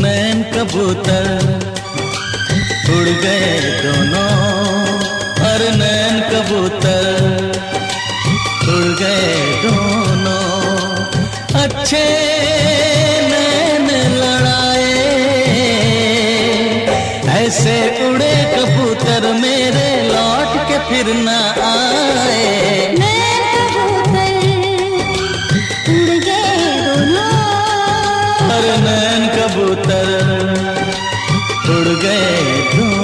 नैन कबूतर उड़ गए दोनों, और नैन कबूतर उड़ गए दोनों। अच्छे नैन लड़ाए, ऐसे उड़े कबूतर मेरे लौट के फिर न आए। नैन कबूतर उड़ गए दोनों, और नैन कबूतर उड़ गए दोनों।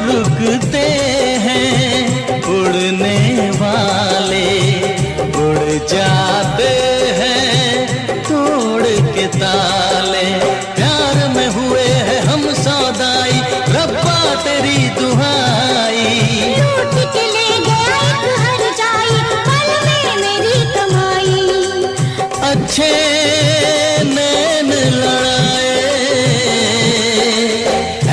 रुकते हैं उड़ने वाले, उड़ जाते हैं तोड़ के ताले। प्यार में हुए हैं हम सौदाई, रब्बा तेरी दुहाई। लूट के ले गया एक हर जाई, पल में मेरी कमाई। अच्छे नैन लड़ाए,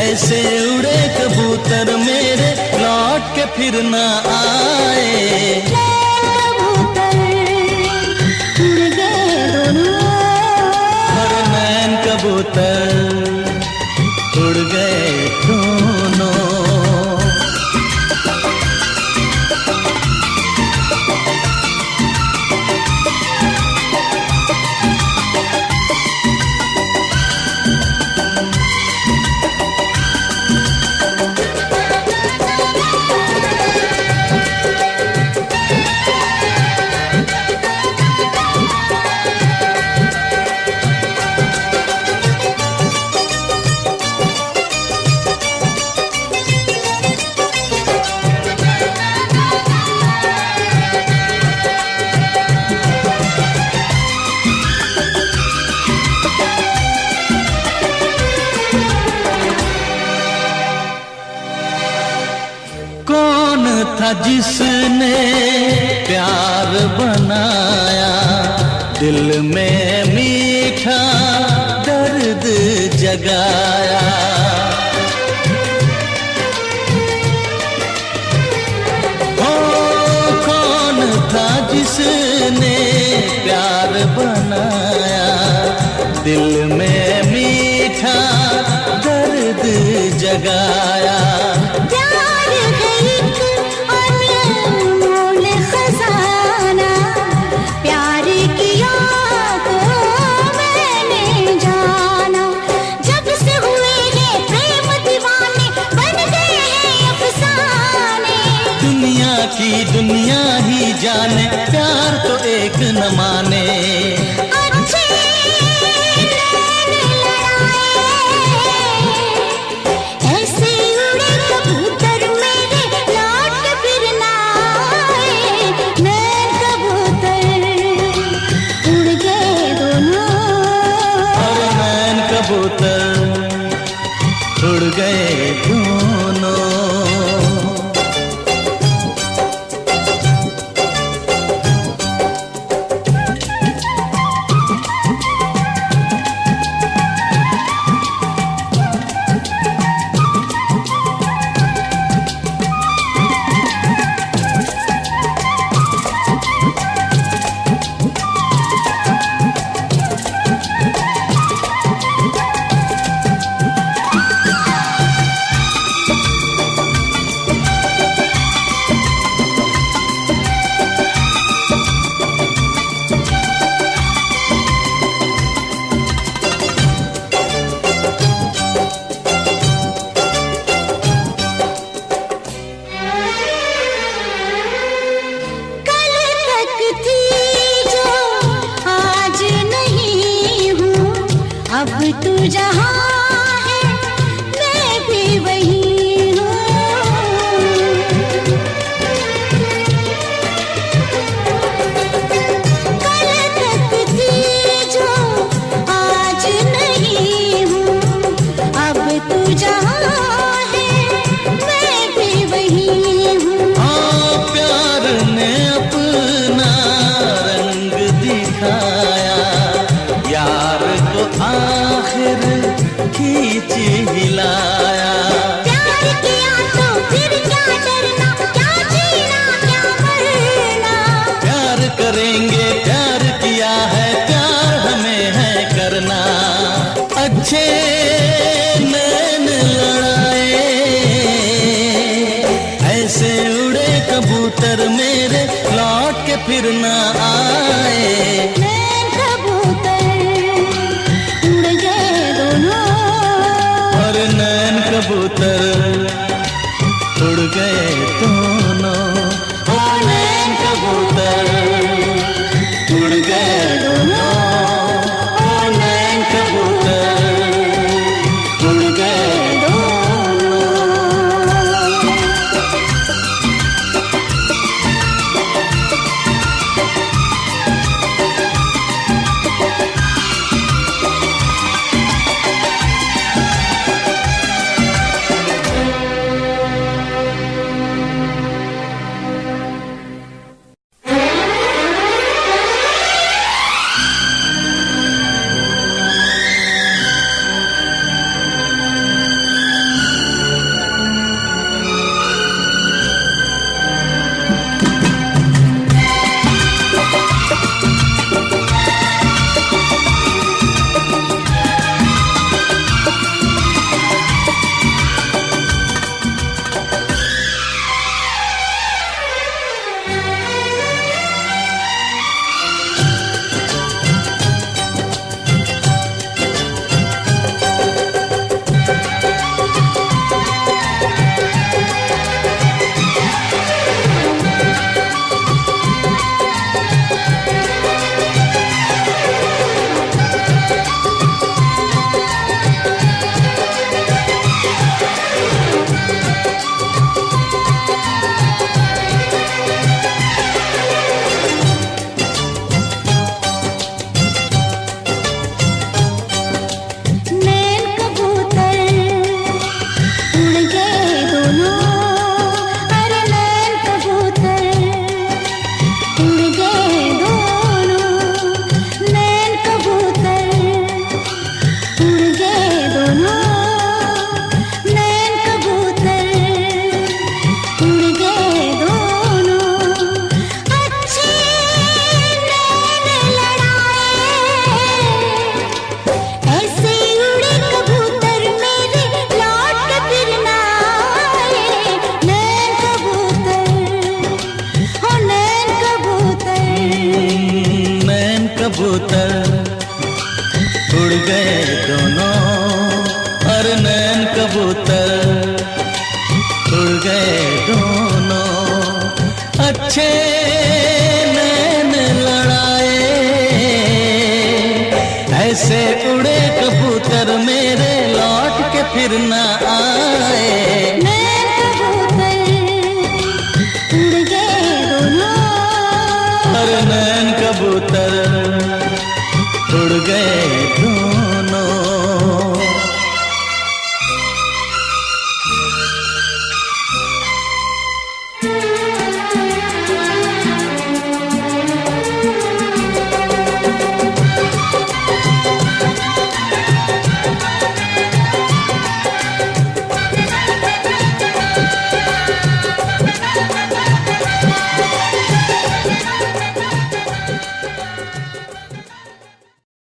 ऐसे उड़े कबूतर मेरे लौट के फिर न आए। कबूतर उड़ गए दोनों, और नैन कबूतर उड़ गए दोनों। कौन था जिसने प्यार बनाया, दिल में मीठा दर्द जगाया। ओ कौन था जिसने प्यार बनाया, दिल में मीठा दर्द जगाया। की दुनिया ही जाने, प्यार तो एक न माने। अच्छे नैन लड़ाए, ऐसे उड़े कबूतर मेरे लौट के फिर न आए। नैन कबूतर उड़ गए दोनों, और नैन कबूतर उड़ गए दोनों। जहाँ है मैं भी वही हूँ। कल तक थी जो आज नहीं हूँ, अब तू जहाँ है मैं भी वही हूँ। हाँ, प्यार ने अपना रंग दिखाया, यार को आखिर खींच हिलाया। प्यार किया तो फिर क्या डरना, क्या जीना क्या मरना। प्यार करेंगे, प्यार किया है, प्यार हमें है करना। अच्छे नैन लड़ाए, ऐसे उड़े कबूतर मेरे, लौट के फिर ना आए। नैन कबूतर उड़ गए दोनों, और नैन कबूतर उड़ गए दोनों। ओ नैन कबूतर उड़ गए दोनों। ओ नैन कबूतर उड़ गए दोनों। नैन कबूतर उड़ गए दोनों, अरे नैन कबूतर उड़ गए दोनों। नैन कबूतर उड़ गए दोनों, नैन कबूतर उड़ गए दोनों। अच्छे नैन लड़ाए, ऐसे उड़े कबूतर मेरे, लौट के फिर ना आए। नैन कबूतर, हो नैन कबूतर, नैन कबूतर उड़ गए दोनों। और नैन कबूतर उड़ गए दोनों। अच्छे नैन लड़ाए, ऐसे उड़े कबूतर मेरे, लौट के फिर ना